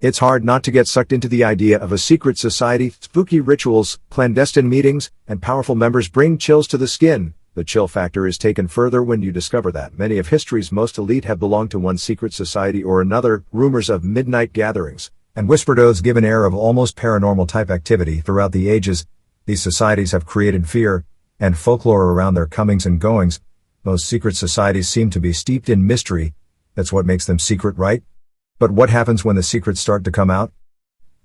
It's hard not to get sucked into the idea of a secret society. Spooky rituals, clandestine meetings, and powerful members bring chills to the skin. The chill factor is taken further when you discover that many of history's most elite have belonged to one secret society or another. Rumors of midnight gatherings and whispered oaths give an air of almost paranormal type activity throughout the ages. These societies have created fear and folklore around their comings and goings. Most secret societies seem to be steeped in mystery. That's what makes them secret, right? But what happens when the secrets start to come out?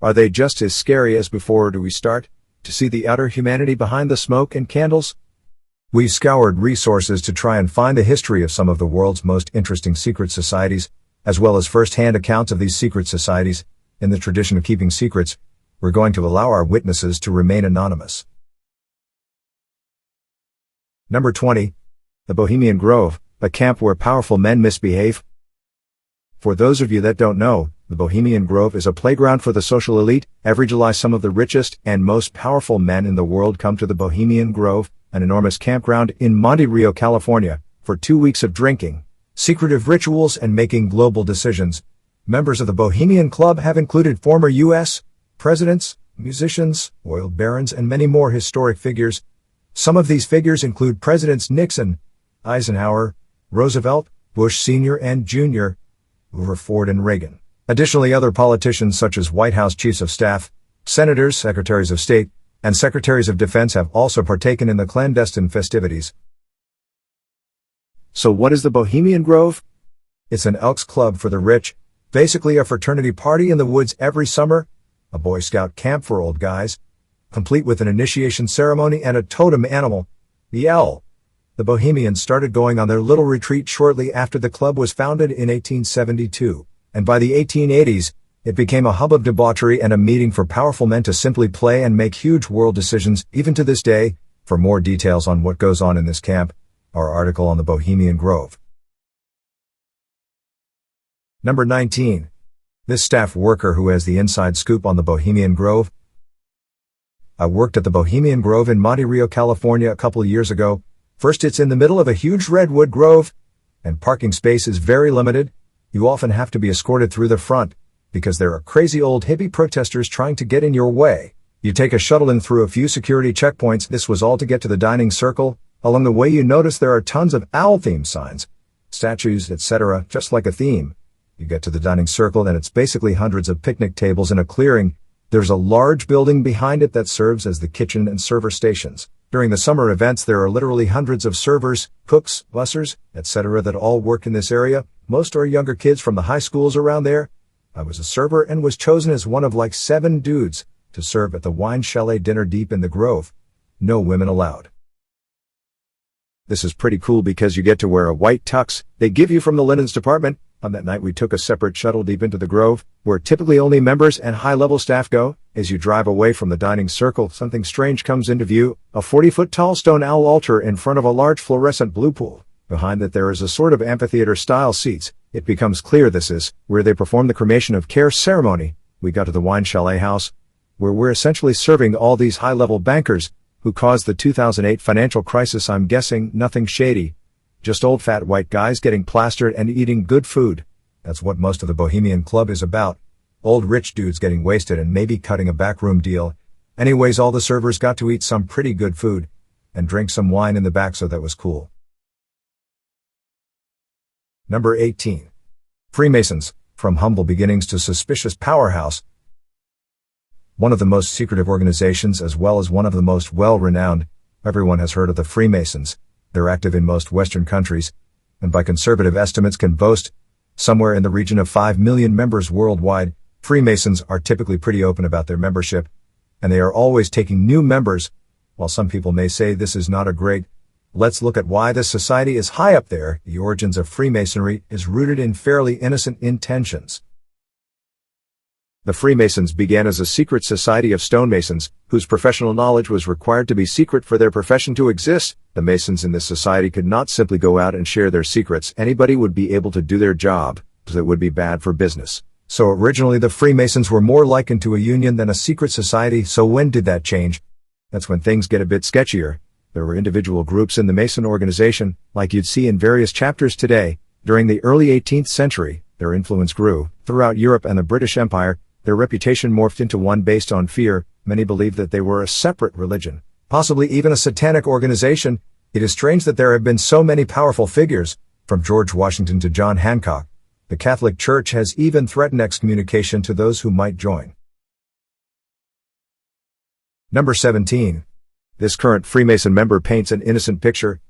Are they just as scary as before, or do we start to see the utter humanity behind the smoke and candles? We've scoured resources to try and find the history of some of the world's most interesting secret societies, as well as first-hand accounts of these secret societies. In the tradition of keeping secrets, we're going to allow our witnesses to remain anonymous. Number 20. The Bohemian Grove, a camp where powerful men misbehave. For those of you that don't know, the Bohemian Grove is a playground for the social elite. Every July some of the richest and most powerful men in the world come to the Bohemian Grove, an enormous campground in Monte Rio, California, for 2 weeks of drinking, secretive rituals, and making global decisions. Members of the Bohemian Club have included former U.S. presidents, musicians, oil barons, and many more historic figures. Some of these figures include Presidents Nixon, Eisenhower, Roosevelt, Bush Sr. and Jr., Hoover, Ford, and Reagan. Additionally, other politicians such as White House chiefs of staff, senators, secretaries of state, and secretaries of defense have also partaken in the clandestine festivities. So what is the Bohemian Grove? It's an Elks Club for the rich, basically a fraternity party in the woods every summer, a Boy Scout camp for old guys, complete with an initiation ceremony and a totem animal, the owl. The Bohemians started going on their little retreat shortly after the club was founded in 1872, and by the 1880s, it became a hub of debauchery and a meeting for powerful men to simply play and make huge world decisions. Even to this day, for more details on what goes on in this camp, our article on the Bohemian Grove. Number 19. This staff worker who has the inside scoop on the Bohemian Grove. I worked at the Bohemian Grove in Monte Rio, California a couple years ago. First, it's in the middle of a huge redwood grove, and parking space is very limited. You often have to be escorted through the front, because there are crazy old hippie protesters trying to get in your way. You take a shuttle in through a few security checkpoints. This was all to get to the dining circle. Along the way you notice there are tons of owl-themed signs, statues, etc., just like a theme. You get to the dining circle and it's basically hundreds of picnic tables in a clearing. There's a large building behind it that serves as the kitchen and server stations. During the summer events there are literally hundreds of servers, cooks, bussers, etc. that all work in this area. Most are younger kids from the high schools around there. I was a server and was chosen as one of like 7 dudes to serve at the wine chalet dinner deep in the Grove. No women allowed. This is pretty cool because you get to wear a white tux they give you from the linens department. On that night we took a separate shuttle deep into the Grove, where typically only members and high-level staff go. As you drive away from the dining circle, something strange comes into view, a 40-foot tall stone owl altar in front of a large fluorescent blue pool. Behind that there is a sort of amphitheater-style seats. It becomes clear this is where they perform the cremation of care ceremony. We got to the wine chalet house, where we're essentially serving all these high-level bankers who caused the 2008 financial crisis. I'm guessing nothing shady. Just old fat white guys getting plastered and eating good food. That's what most of the Bohemian Club is about. Old rich dudes getting wasted and maybe cutting a backroom deal. Anyways, all the servers got to eat some pretty good food and drink some wine in the back, so that was cool. Number 18. Freemasons, from humble beginnings to suspicious powerhouse. One of the most secretive organizations as well as one of the most well-renowned. Everyone has heard of the Freemasons. They're active in most Western countries, and by conservative estimates can boast somewhere in the region of 5 million members worldwide. Freemasons are typically pretty open about their membership, and they are always taking new members. While some people may say this is not a great, let's look at why this society is high up there. The origins of Freemasonry is rooted in fairly innocent intentions. The Freemasons began as a secret society of stonemasons, whose professional knowledge was required to be secret for their profession to exist. The Masons in this society could not simply go out and share their secrets. Anybody would be able to do their job, because it would be bad for business. So originally the Freemasons were more likened to a union than a secret society. So when did that change? That's when things get a bit sketchier. There were individual groups in the Mason organization, like you'd see in various chapters today. During the early 18th century, their influence grew throughout Europe and the British Empire. Their reputation morphed into one based on fear. Many believed that they were a separate religion, possibly even a satanic organization. It is strange that there have been so many powerful figures, from George Washington to John Hancock. The Catholic Church has even threatened excommunication to those who might join. Number 17. This current Freemason member paints an innocent picture.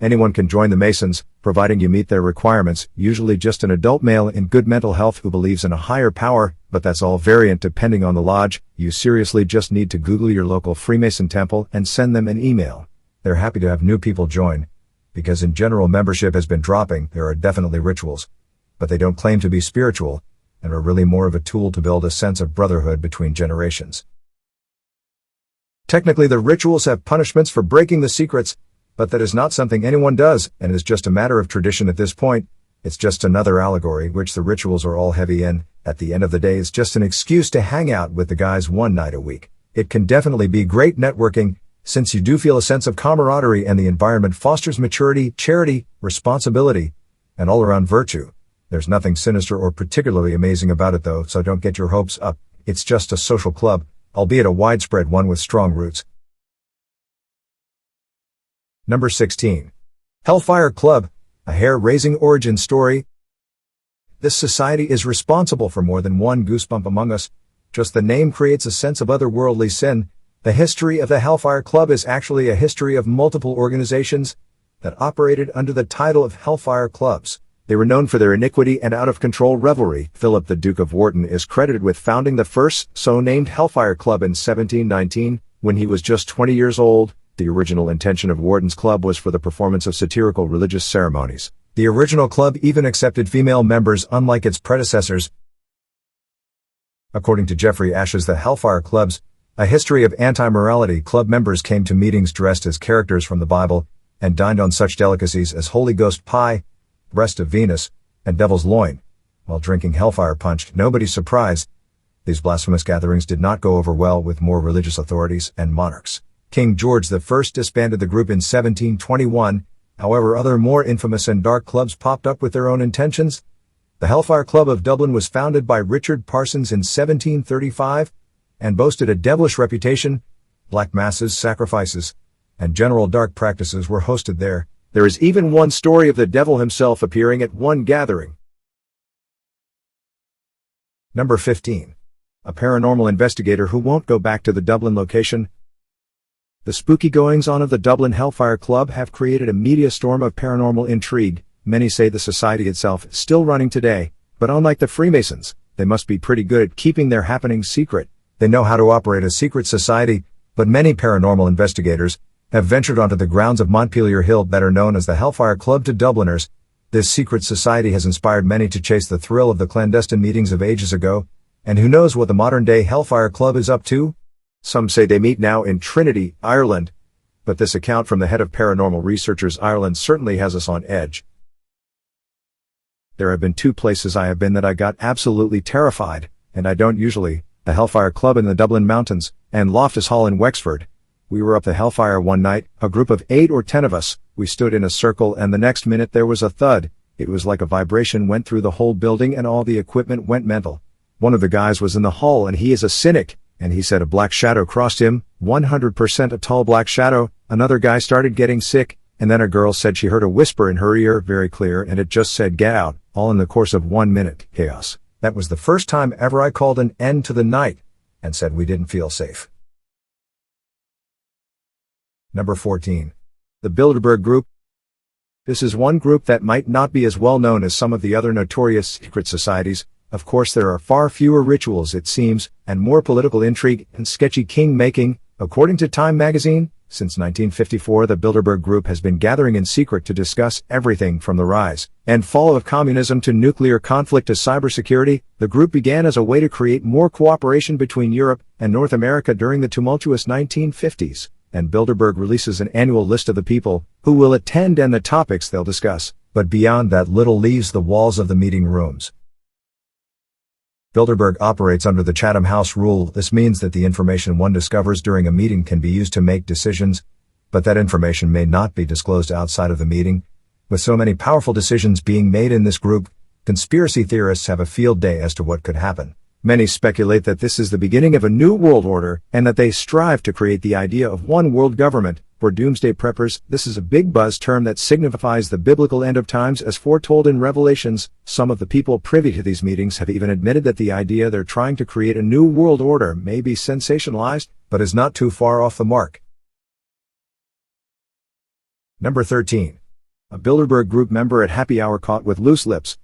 Anyone can join the Masons, providing you meet their requirements, usually just an adult male in good mental health who believes in a higher power, but that's all variant depending on the lodge. You seriously just need to Google your local Freemason temple and send them an email. They're happy to have new people join. Because in general membership has been dropping, there are definitely rituals. But they don't claim to be spiritual, and are really more of a tool to build a sense of brotherhood between generations. Technically the rituals have punishments for breaking the secrets, but that is not something anyone does, and is just a matter of tradition at this point. It's just another allegory which the rituals are all heavy in. At the end of the day, it's just an excuse to hang out with the guys one night a week. It can definitely be great networking, since you do feel a sense of camaraderie, and the environment fosters maturity, charity, responsibility, and all-around virtue. There's nothing sinister or particularly amazing about it though, so don't get your hopes up. It's just a social club, albeit a widespread one with strong roots. Number 16. Hellfire Club, a hair-raising origin story. This society is responsible for more than one goosebump among us. Just the name creates a sense of otherworldly sin. The history of the Hellfire Club is actually a history of multiple organizations that operated under the title of Hellfire Clubs. They were known for their iniquity and out-of-control revelry. Philip the Duke of Wharton is credited with founding the first so-named Hellfire Club in 1719, when he was just 20 years old. The original intention of Wharton's club was for the performance of satirical religious ceremonies. The original club even accepted female members, unlike its predecessors. According to Jeffrey Ash's The Hellfire Clubs, a history of anti-morality, club members came to meetings dressed as characters from the Bible, and dined on such delicacies as Holy Ghost pie, breast of Venus, and devil's loin, while drinking hellfire punch. Nobody's surprised. These blasphemous gatherings did not go over well with more religious authorities and monarchs. King George I disbanded the group in 1721, however other more infamous and dark clubs popped up with their own intentions. The Hellfire Club of Dublin was founded by Richard Parsons in 1735, and boasted a devilish reputation. Black masses, sacrifices, and general dark practices were hosted there. There is even one story of the devil himself appearing at one gathering. Number 15. A paranormal investigator who won't go back to the Dublin location. The spooky goings-on of the Dublin Hellfire Club have created a media storm of paranormal intrigue. Many say the society itself is still running today, but unlike the Freemasons, they must be pretty good at keeping their happenings secret. They know how to operate a secret society, but many paranormal investigators have ventured onto the grounds of Montpelier Hill, better known as the Hellfire Club to Dubliners. This secret society has inspired many to chase the thrill of the clandestine meetings of ages ago, and who knows what the modern-day Hellfire Club is up to? Some say they meet now in Trinity, Ireland, but this account from the head of Paranormal Researchers Ireland certainly has us on edge. There have been two places I have been that I got absolutely terrified, and I don't usually. The Hellfire Club in the Dublin Mountains, and Loftus Hall in Wexford. We were up the Hellfire one night, a group of 8 or 10 of us. We stood in a circle, and the next minute there was a thud. It was like a vibration went through the whole building and all the equipment went mental. One of the guys was in the hall, and he is a cynic, and he said a black shadow crossed him, 100% a tall black shadow. Another guy started getting sick, and then a girl said she heard a whisper in her ear, very clear, and it just said get out, all in the course of 1 minute. Chaos. That was the first time ever I called an end to the night, and said we didn't feel safe. Number 14. The Bilderberg Group. This is one group that might not be as well known as some of the other notorious secret societies. Of course there are far fewer rituals, it seems, and more political intrigue and sketchy king-making. According to Time magazine, since 1954 the Bilderberg Group has been gathering in secret to discuss everything from the rise and fall of communism to nuclear conflict to cybersecurity. The group began as a way to create more cooperation between Europe and North America during the tumultuous 1950s, and Bilderberg releases an annual list of the people who will attend and the topics they'll discuss, but beyond that little leaves the walls of the meeting rooms. Bilderberg operates under the Chatham House rule. This means that the information one discovers during a meeting can be used to make decisions, but that information may not be disclosed outside of the meeting. With so many powerful decisions being made in this group, conspiracy theorists have a field day as to what could happen. Many speculate that this is the beginning of a new world order, and that they strive to create the idea of one world government. For doomsday preppers, this is a big buzz term that signifies the biblical end of times as foretold in Revelations. Some of the people privy to these meetings have even admitted that the idea they're trying to create a new world order may be sensationalized, but is not too far off the mark. Number 13. A Bilderberg Group member at happy hour caught with loose lips.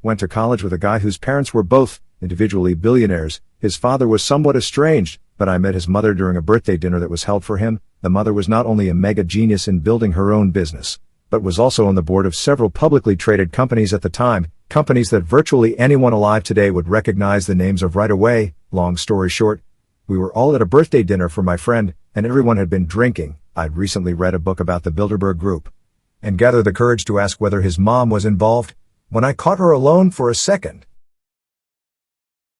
Went to college with a guy whose parents were both individually billionaires. His father was somewhat estranged, but I met his mother during a birthday dinner that was held for him. The mother was not only a mega genius in building her own business, but was also on the board of several publicly traded companies at the time, companies that virtually anyone alive today would recognize the names of right away. Long story short, we were all at a birthday dinner for my friend, and everyone had been drinking. I'd recently read a book about the Bilderberg Group, and gathered the courage to ask whether his mom was involved, when I caught her alone for a second.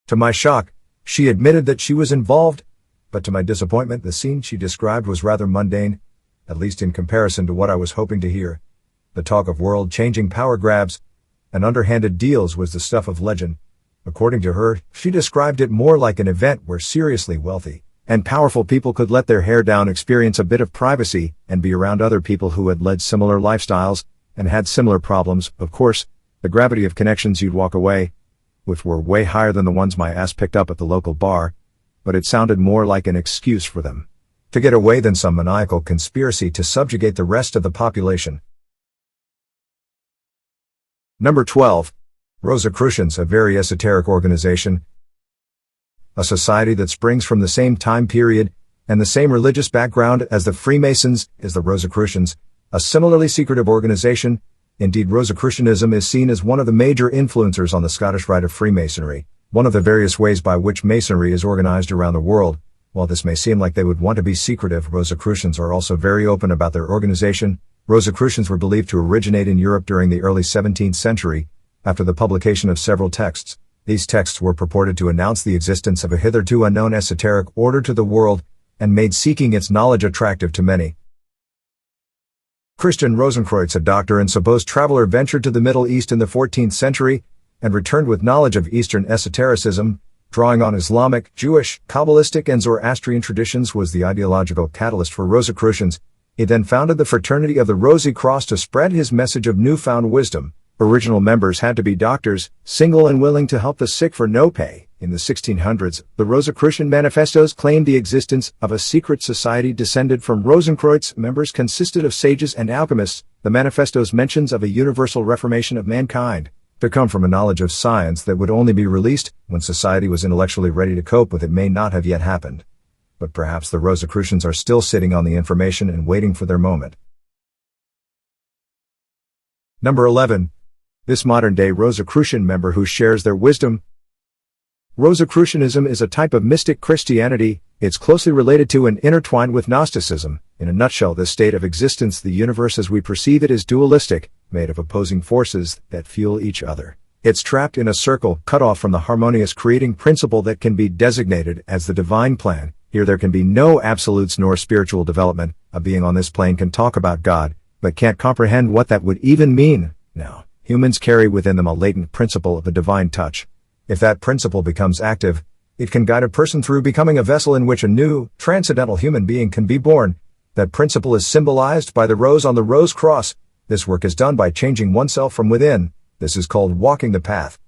To my shock, she admitted that she was involved, but to my disappointment, the scene she described was rather mundane, at least in comparison to what I was hoping to hear. The talk of world-changing power grabs and underhanded deals was the stuff of legend. According to her, she described it more like an event where seriously wealthy and powerful people could let their hair down, experience a bit of privacy, and be around other people who had led similar lifestyles and had similar problems. Of course, the gravity of connections you'd walk away with were way higher than the ones my ass picked up at the local bar, but it sounded more like an excuse for them to get away than some maniacal conspiracy to subjugate the rest of the population. Number 12. Rosicrucians, a very esoteric organization. A society that springs from the same time period and the same religious background as the Freemasons is the Rosicrucians, a similarly secretive organization. Indeed, Rosicrucianism is seen as one of the major influencers on the Scottish rite of Freemasonry, one of the various ways by which Masonry is organized around the world. While this may seem like they would want to be secretive, Rosicrucians are also very open about their organization. Rosicrucians were believed to originate in Europe during the early 17th century, after the publication of several texts. These texts were purported to announce the existence of a hitherto unknown esoteric order to the world, and made seeking its knowledge attractive to many. Christian Rosenkreutz, a doctor and supposed traveler, ventured to the Middle East in the 14th century, and returned with knowledge of Eastern esotericism. Drawing on Islamic, Jewish, Kabbalistic and Zoroastrian traditions was the ideological catalyst for Rosicrucians. He then founded the Fraternity of the Rosy Cross to spread his message of newfound wisdom. Original members had to be doctors, single and willing to help the sick for no pay. In the 1600s, the Rosicrucian manifestos claimed the existence of a secret society descended from Rosenkreutz. Members consisted of sages and alchemists. The manifestos mentions of a universal reformation of mankind, to come from a knowledge of science that would only be released when society was intellectually ready to cope with it, may not have yet happened. But perhaps the Rosicrucians are still sitting on the information and waiting for their moment. Number 11. This modern-day Rosicrucian member who shares their wisdom. Rosicrucianism is a type of mystic Christianity. It's closely related to and intertwined with Gnosticism. In a nutshell, this state of existence, the universe as we perceive it, is dualistic, made of opposing forces that fuel each other. It's trapped in a circle, cut off from the harmonious creating principle that can be designated as the divine plan. Here there can be no absolutes nor spiritual development. A being on this plane can talk about God, but can't comprehend what that would even mean. Now, humans carry within them a latent principle of a divine touch. If that principle becomes active, it can guide a person through becoming a vessel in which a new, transcendental human being can be born. That principle is symbolized by the rose on the rose cross. This work is done by changing oneself from within. This is called walking the path.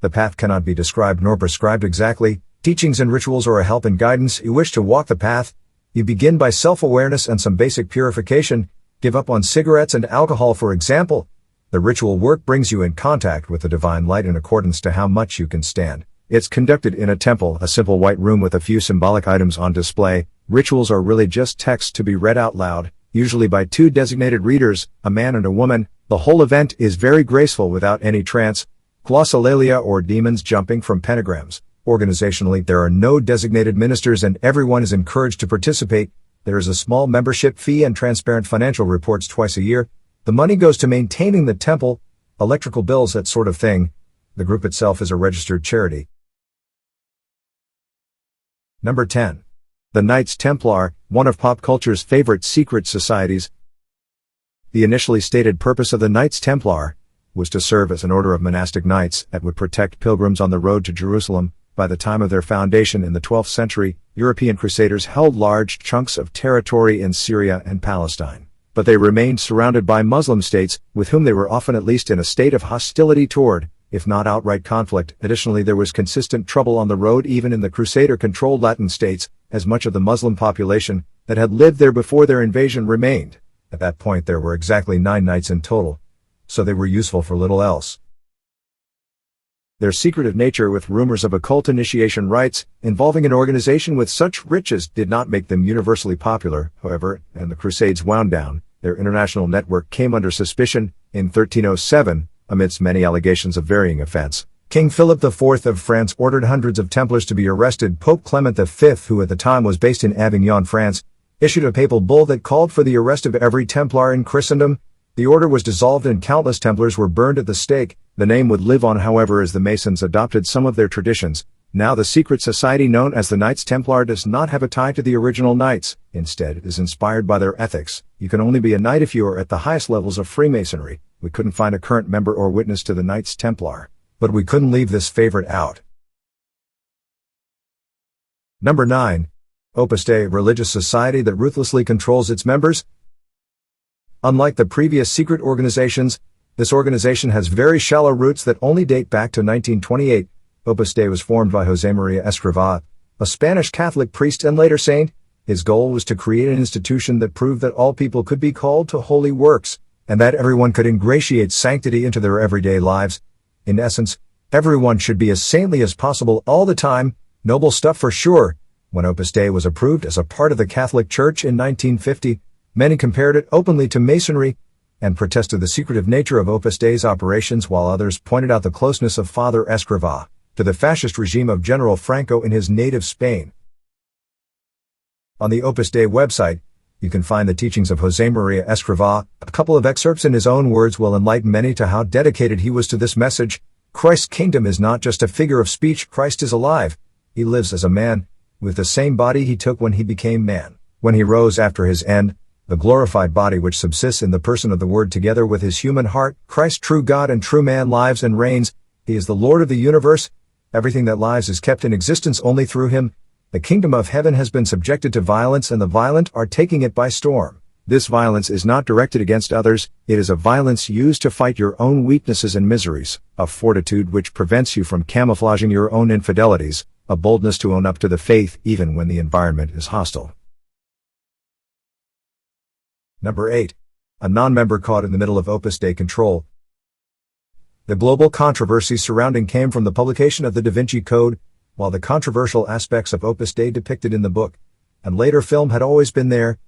The path cannot be described nor prescribed exactly. Teachings and rituals are a help and guidance. You wish to walk the path, you begin by self-awareness and some basic purification. Give up on cigarettes and alcohol, for example. The ritual work brings you in contact with the divine light in accordance to how much you can stand. It's conducted in a temple, a simple white room with a few symbolic items on display. Rituals are really just texts to be read out loud, usually by two designated readers, a man and a woman. The whole event is very graceful without any trance, glossolalia or demons jumping from pentagrams. Organizationally, there are no designated ministers and everyone is encouraged to participate. There is a small membership fee and transparent financial reports twice a year. The money goes to maintaining the temple, electrical bills, that sort of thing. The group itself is a registered charity. Number 10. The Knights Templar, one of pop culture's favorite secret societies. The initially stated purpose of the Knights Templar was to serve as an order of monastic knights that would protect pilgrims on the road to Jerusalem. By the time of their foundation in the 12th century, European crusaders held large chunks of territory in Syria and Palestine. But they remained surrounded by Muslim states, with whom they were often at least in a state of hostility toward, if not outright conflict. Additionally, there was consistent trouble on the road even in the Crusader-controlled Latin states, as much of the Muslim population that had lived there before their invasion remained. At that point there were exactly 9 knights in total, so they were useful for little else. Their secretive nature, with rumors of occult initiation rites involving an organization with such riches, did not make them universally popular, however, and the Crusades wound down. Their international network came under suspicion in 1307, amidst many allegations of varying offense. King Philip IV of France ordered hundreds of Templars to be arrested. Pope Clement V, who at the time was based in Avignon, France, issued a papal bull that called for the arrest of every Templar in Christendom. The order was dissolved and countless Templars were burned at the stake. The name would live on, however, as the Masons adopted some of their traditions. Now the secret society known as the Knights Templar does not have a tie to the original Knights. Instead, it is inspired by their ethics. You can only be a Knight if you are at the highest levels of Freemasonry. We couldn't find a current member or witness to the Knights Templar, but we couldn't leave this favorite out. Number 9. Opus Dei, religious society that ruthlessly controls its members. Unlike the previous secret organizations, this organization has very shallow roots that only date back to 1928. Opus Dei was formed by José María Escrivá, a Spanish Catholic priest and later saint. His goal was to create an institution that proved that all people could be called to holy works, and that everyone could ingratiate sanctity into their everyday lives. In essence, everyone should be as saintly as possible all the time. Noble stuff for sure. When Opus Dei was approved as a part of the Catholic Church in 1950, many compared it openly to Masonry and protested the secretive nature of Opus Dei's operations, while others pointed out the closeness of Father Escrivá to the fascist regime of General Franco in his native Spain. On the Opus Dei website, you can find the teachings of José María Escrivá. A couple of excerpts in his own words will enlighten many to how dedicated he was to this message. Christ's kingdom is not just a figure of speech. Christ is alive. He lives as a man, with the same body he took when he became man. When he rose after his end, the glorified body which subsists in the person of the Word together with his human heart, Christ, true God and true man, lives and reigns. He is the Lord of the universe. Everything that lives is kept in existence only through him. The kingdom of heaven has been subjected to violence, and the violent are taking it by storm. This violence is not directed against others. It is a violence used to fight your own weaknesses and miseries, a fortitude which prevents you from camouflaging your own infidelities, a boldness to own up to the faith even when the environment is hostile. Number 8. A non-member caught in the middle of Opus Dei control. The global controversy surrounding came from the publication of the Da Vinci Code, while the controversial aspects of Opus Dei depicted in the book and later film had always been there.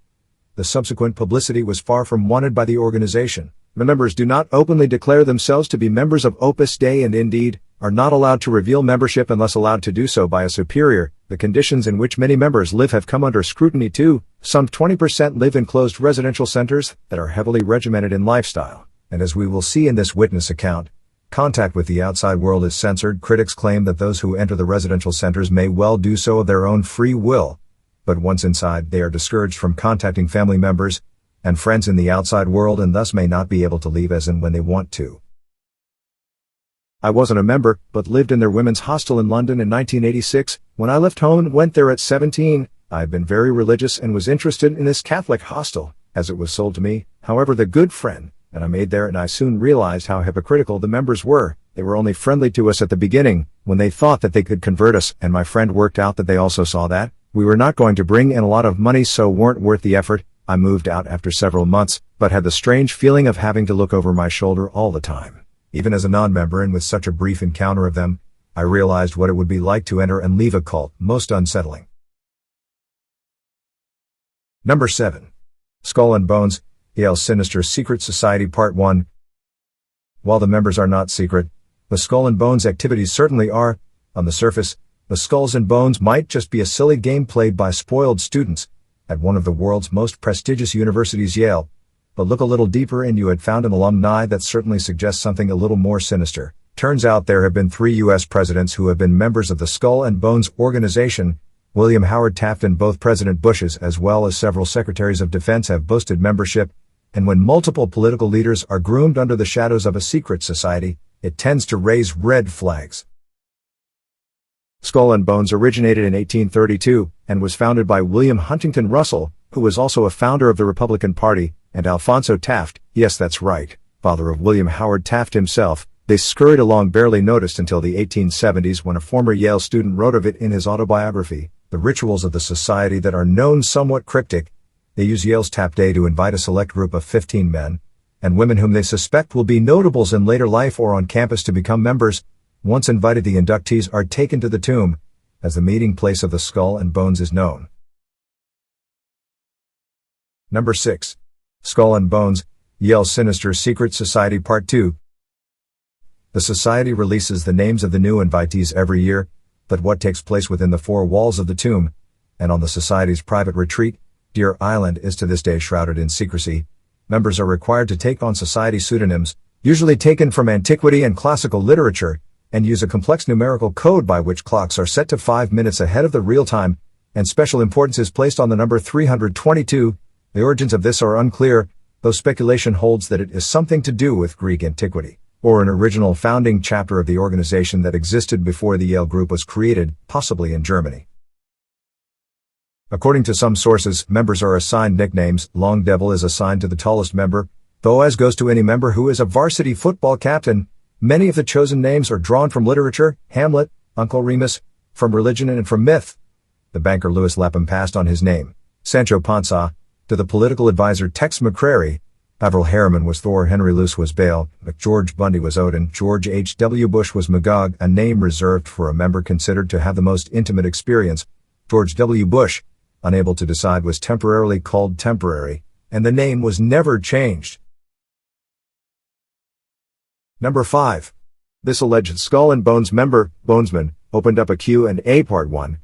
The subsequent publicity was far from wanted by the organization. The members do not openly declare themselves to be members of Opus Dei and indeed are not allowed to reveal membership unless allowed to do so by a superior. The conditions in which many members live have come under scrutiny too. Some 20% live in closed residential centers that are heavily regimented in lifestyle, and as we will see in this witness account, contact with the outside world is censored. Critics claim that those who enter the residential centers may well do so of their own free will, but once inside they are discouraged from contacting family members and friends in the outside world and thus may not be able to leave as and when they want to. I wasn't a member, but lived in their women's hostel in London in 1986. When I left home and went there at 17, I had been very religious and was interested in this Catholic hostel, as it was sold to me. However, the good friend that I made there and I soon realized how hypocritical the members were. They were only friendly to us at the beginning, when they thought that they could convert us, and my friend worked out that they also saw that we were not going to bring in a lot of money, so weren't worth the effort. I moved out after several months, but had the strange feeling of having to look over my shoulder all the time. Even as a non-member and with such a brief encounter of them, I realized what it would be like to enter and leave a cult. Most unsettling. Number 7. Skull and Bones, Yale Sinister Secret Society Part 1. While the members are not secret, the Skull and Bones activities certainly are. On the surface, the Skulls and Bones might just be a silly game played by spoiled students at one of the world's most prestigious universities, Yale. But look a little deeper and you had found an alumni that certainly suggests something a little more sinister. Turns out there have been 3 U.S. presidents who have been members of the Skull and Bones organization. William Howard Taft and both President Bushes as well as several secretaries of defense have boasted membership. and when multiple political leaders are groomed under the shadows of a secret society, it tends to raise red flags. Skull and Bones originated in 1832 and was founded by William Huntington Russell, who was also a founder of the Republican Party, and Alphonso Taft, yes that's right, father of William Howard Taft himself. They scurried along barely noticed until the 1870s when a former Yale student wrote of it in his autobiography, The Rituals of the Society that are known somewhat cryptic. They use Yale's Tap Day to invite a select group of 15 men and women whom they suspect will be notables in later life or on campus to become members. Once invited, the inductees are taken to the tomb, as the meeting place of the Skull and Bones is known. Number 6. Skull and Bones, Yale's Sinister Secret Society Part 2. The society releases the names of the new invitees every year, but what takes place within the four walls of the tomb, and on the society's private retreat, Deer Island, is to this day shrouded in secrecy. Members are required to take on society pseudonyms, usually taken from antiquity and classical literature, and use a complex numerical code by which clocks are set to 5 minutes ahead of the real time, and special importance is placed on the number 322. The origins of this are unclear, though speculation holds that it is something to do with Greek antiquity, or an original founding chapter of the organization that existed before the Yale group was created, possibly in Germany. According to some sources, members are assigned nicknames. Long Devil is assigned to the tallest member, though as goes to any member who is a varsity football captain. Many of the chosen names are drawn from literature, Hamlet, Uncle Remus, from religion and from myth. The banker Louis Lapham passed on his name, Sancho Panza, to the political advisor Tex McCrary. Averell Harriman was Thor, Henry Luce was Baal, George Bundy was Odin, George H. W. Bush was Magog, a name reserved for a member considered to have the most intimate experience. George W. Bush, unable to decide, was temporarily called Temporary, and the name was never changed. Number 5. This alleged Skull and Bones member, Bonesman, opened up a Q&A Part 1.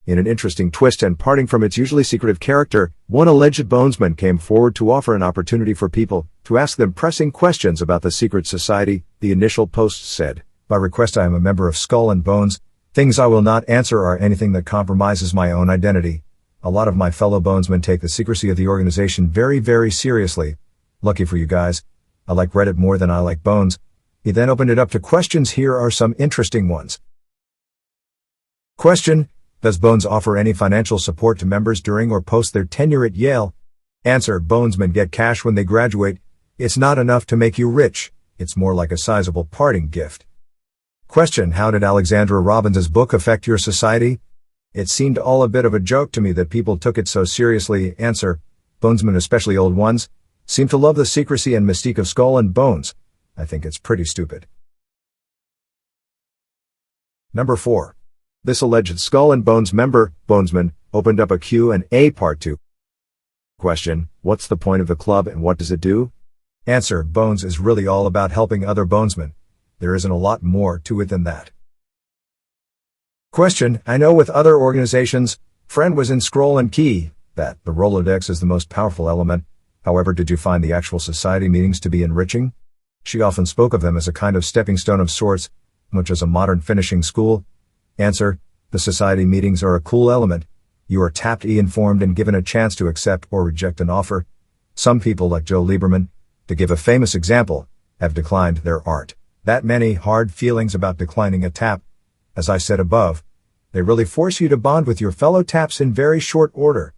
In an interesting twist and parting from its usually secretive character, one alleged Bonesman came forward to offer an opportunity for people to ask them pressing questions about the secret society. The initial post said, "By request I am a member of Skull and Bones. Things I will not answer are anything that compromises my own identity. A lot of my fellow Bonesmen take the secrecy of the organization very, very seriously. Lucky for you guys. I like Reddit more than I like Bones." He then opened it up to questions. Here are some interesting ones. Question: Does Bones offer any financial support to members during or post their tenure at Yale? Answer: Bonesmen get cash when they graduate. It's not enough to make you rich. It's more like a sizable parting gift. Question: How did Alexandra Robbins' book affect your society? It seemed all a bit of a joke to me that people took it so seriously. Answer: Bonesmen, especially old ones, seem to love the secrecy and mystique of Skull and Bones. I think it's pretty stupid. Number 4. This alleged Skull and Bones member, Bonesman, opened up a Q&A Part 2. Question: What's the point of the club and what does it do? Answer: Bones is really all about helping other Bonesmen. There isn't a lot more to it than that. Question: I know with other organizations, Friend was in Scroll and Key, that the Rolodex is the most powerful element. However, did you find the actual society meetings to be enriching? She often spoke of them as a kind of stepping stone of sorts, much as a modern finishing school. Answer: The society meetings are a cool element. You are tapped, informed, and given a chance to accept or reject an offer. Some people, like Joe Lieberman, to give a famous example, have declined. There aren't that many hard feelings about declining a tap. As I said above, they really force you to bond with your fellow taps in very short order.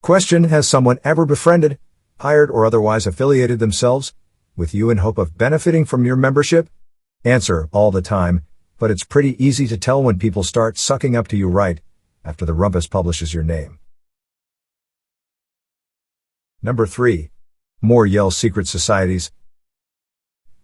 Question: Has someone ever befriended, hired, or otherwise affiliated themselves with you in hope of benefiting from your membership? Answer: All the time, but it's pretty easy to tell when people start sucking up to you right after the rumpus publishes your name. Number 3. More Yale secret societies.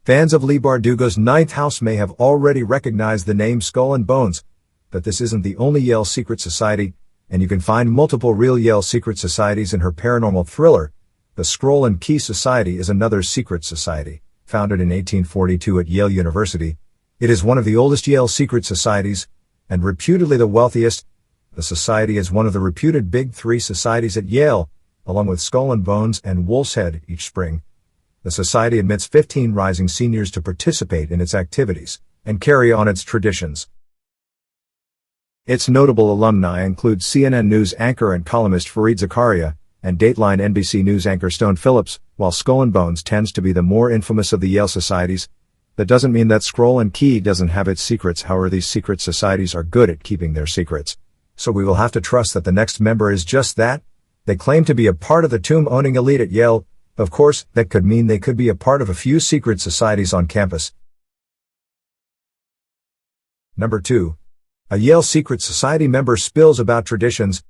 Fans of Lee Bardugo's Ninth House may have already recognized the name Skull and Bones, but this isn't the only Yale secret society, and you can find multiple real Yale secret societies in her paranormal thriller. The Scroll and Key Society is another secret society, founded in 1842 at Yale University. It is one of the oldest Yale secret societies, and reputedly the wealthiest. The society is one of the reputed Big Three societies at Yale, along with Skull and Bones and Wolf's Head. Each spring, the society admits 15 rising seniors to participate in its activities and carry on its traditions. Its notable alumni include CNN News anchor and columnist Fareed Zakaria, and Dateline NBC News anchor Stone Phillips, while Skull and Bones tends to be the more infamous of the Yale societies. That doesn't mean that Scroll and Key doesn't have its secrets. However, these secret societies are good at keeping their secrets. So we will have to trust that the next member is just that. They claim to be a part of the tomb-owning elite at Yale. Of course, that could mean they could be a part of a few secret societies on campus. Number 2. A Yale secret society member spills about traditions.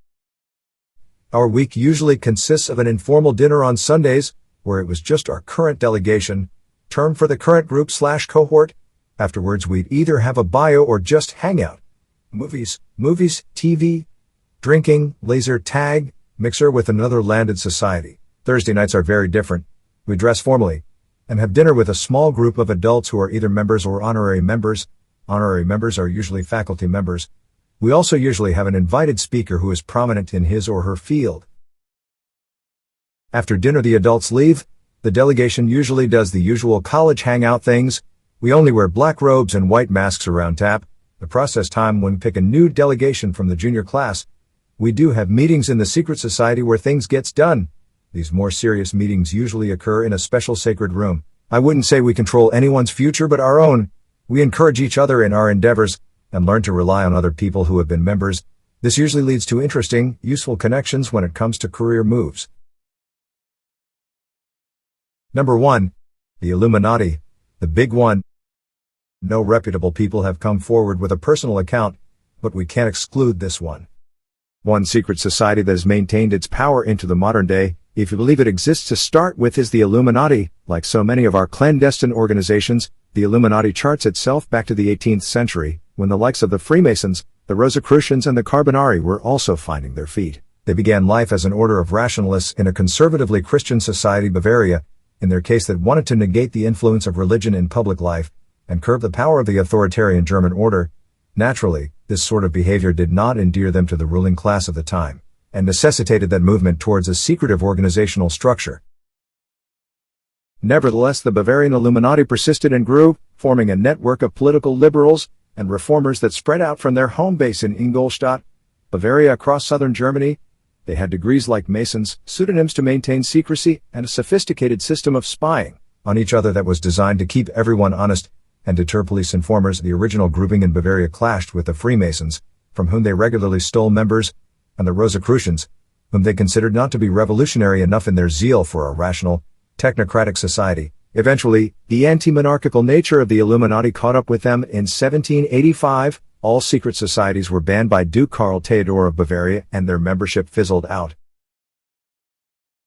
Our week usually consists of an informal dinner on Sundays, where it was just our current delegation, term for the current group/cohort. Afterwards we'd either have a bio or just hang out. Movies, TV, drinking, laser tag, mixer with another landed society. Thursday nights are very different. We dress formally and have dinner with a small group of adults who are either members or honorary members. Honorary members are usually faculty members. We also usually have an invited speaker who is prominent in his or her field. After dinner the adults leave. The delegation usually does the usual college hangout things. We only wear black robes and white masks around tap. The process time when we pick a new delegation from the junior class. We do have meetings in the secret society where things gets done. These more serious meetings usually occur in a special sacred room. I wouldn't say we control anyone's future but our own. We encourage each other in our endeavors and learn to rely on other people who have been members. This usually leads to interesting, useful connections when it comes to career moves. Number 1. The Illuminati. The big one. No reputable people have come forward with a personal account, but we can't exclude this one. One secret society that has maintained its power into the modern day, if you believe it exists to start with, is the Illuminati. Like so many of our clandestine organizations, the Illuminati charts itself back to the 18th century, when the likes of the Freemasons, the Rosicrucians and the Carbonari were also finding their feet. They began life as an order of rationalists in a conservatively Christian society, Bavaria, in their case that wanted to negate the influence of religion in public life and curb the power of the authoritarian German order. Naturally, this sort of behavior did not endear them to the ruling class of the time, and necessitated that movement towards a secretive organizational structure. Nevertheless, the Bavarian Illuminati persisted and grew, forming a network of political liberals and reformers that spread out from their home base in Ingolstadt, Bavaria, across southern Germany. They had degrees like Masons, pseudonyms to maintain secrecy, and a sophisticated system of spying on each other that was designed to keep everyone honest and deter police informers. The original grouping in Bavaria clashed with the Freemasons, from whom they regularly stole members, and the Rosicrucians, whom they considered not to be revolutionary enough in their zeal for a rational, technocratic society. Eventually, the anti-monarchical nature of the Illuminati caught up with them in 1785. All secret societies were banned by Duke Karl Theodor of Bavaria, and their membership fizzled out.